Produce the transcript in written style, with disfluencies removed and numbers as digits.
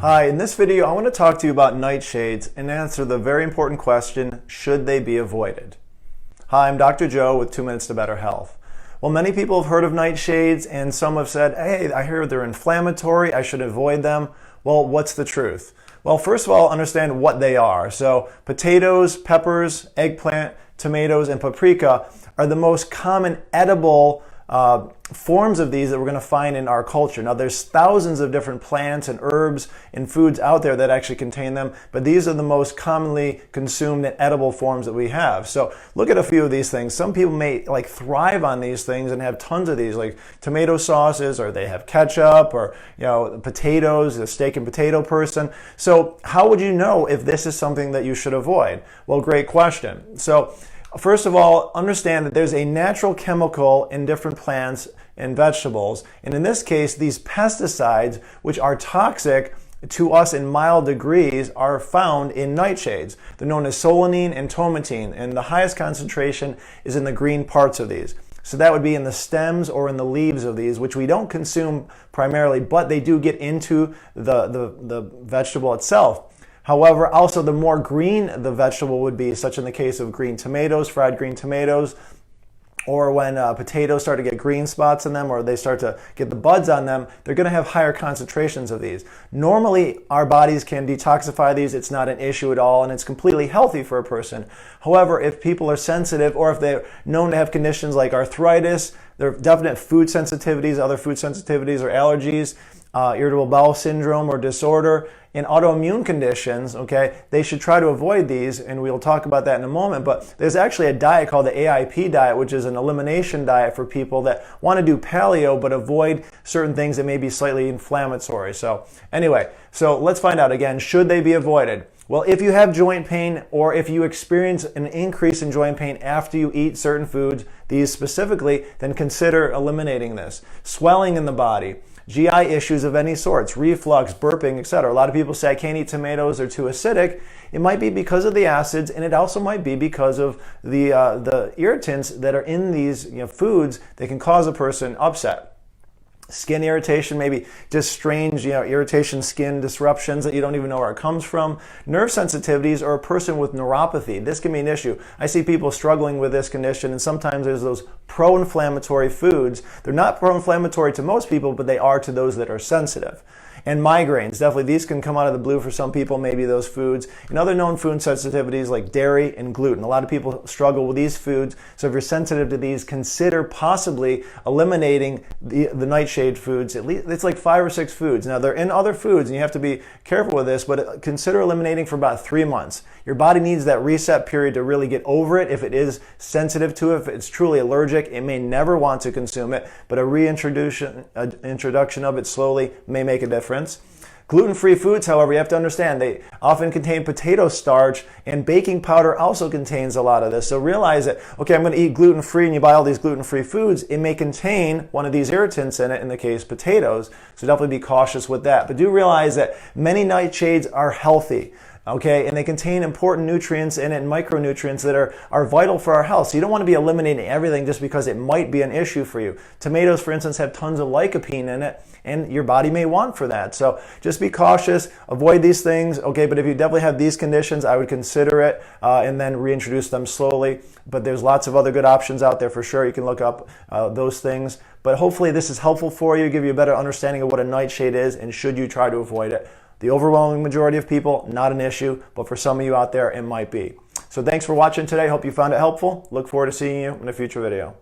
Hi, in this video I want to talk to you about nightshades and answer the very important question, should they be avoided? Hi, I'm Dr. Joe with 2 Minutes to Better Health. Well, many people have heard of nightshades and some have said, hey, I hear they're inflammatory, I should avoid them. Well, what's the truth? Well, first of all, understand what they are. So potatoes, peppers, eggplant, tomatoes, and paprika are the most common edible forms of these that we're going to find in our culture. Now, there's thousands of different plants and herbs and foods out there that actually contain them, but these are the most commonly consumed and edible forms that we have. So look at a few of these things. Some people may thrive on these things and have tons of these, like tomato sauces, or they have ketchup, or potatoes, the steak and potato person. So how would you know if this is something that you should avoid? Well, great question. So first of all, understand that there's a natural chemical in different plants and vegetables. And in this case, these pesticides, which are toxic to us in mild degrees, are found in nightshades. They're known as solanine and tomatine, and the highest concentration is in the green parts of these. So that would be in the stems or in the leaves of these, which we don't consume primarily, but they do get into the vegetable itself. However, also the more green the vegetable would be, such in the case of green tomatoes, fried green tomatoes, or when potatoes start to get green spots in them, or they start to get the buds on them, they're going to have higher concentrations of these. Normally, our bodies can detoxify these. It's not an issue at all, and it's completely healthy for a person. However, if people are sensitive, or if they're known to have conditions like arthritis, there are definite food sensitivities, other food sensitivities or allergies, irritable bowel syndrome or disorder, in autoimmune conditions, okay, they should try to avoid these, and we'll talk about that in a moment. But there's actually a diet called the AIP diet, which is an elimination diet for people that want to do paleo but avoid certain things that may be slightly inflammatory. So anyway, so let's find out again, should they be avoided? Well, if you have joint pain, or if you experience an increase in joint pain after you eat certain foods, these specifically, then consider eliminating this. Swelling in the body, GI issues of any sorts, reflux, burping, etc. A lot of people say, I can't eat tomatoes, they're too acidic. It might be because of the acids, and it also might be because of the irritants that are in these foods that can cause a person upset. Skin irritation, maybe just strange irritation, skin disruptions that you don't even know where it comes from. Nerve sensitivities, or a person with neuropathy. This can be an issue. I see people struggling with this condition, and sometimes there's those pro-inflammatory foods. They're not pro-inflammatory to most people, but they are to those that are sensitive. And migraines, definitely these can come out of the blue for some people, maybe those foods. And other known food sensitivities like dairy and gluten. A lot of people struggle with these foods, so if you're sensitive to these, consider possibly eliminating the nightshade foods. At least it's like 5 or 6 foods. Now they're in other foods, and you have to be careful with this, but consider eliminating for about 3 months. Your body needs that reset period to really get over it. If it is sensitive to it, if it's truly allergic, it may never want to consume it, but a reintroduction of it slowly may make a difference. Gluten-free foods, however, you have to understand, they often contain potato starch, and baking powder also contains a lot of this. So realize that, okay, I'm going to eat gluten-free, and you buy all these gluten-free foods, it may contain one of these irritants in it, in the case potatoes, so definitely be cautious with that. But do realize that many nightshades are healthy. Okay, and they contain important nutrients in it, and micronutrients that are vital for our health. So you don't want to be eliminating everything just because it might be an issue for you. Tomatoes, for instance, have tons of lycopene in it, and your body may want for that. So just be cautious, avoid these things, okay, but if you definitely have these conditions, I would consider it and then reintroduce them slowly. But there's lots of other good options out there for sure. You can look up those things. But hopefully this is helpful for you, give you a better understanding of what a nightshade is, and should you try to avoid it. The overwhelming majority of people, not an issue, but for some of you out there, it might be. So thanks for watching today. Hope you found it helpful. Look forward to seeing you in a future video.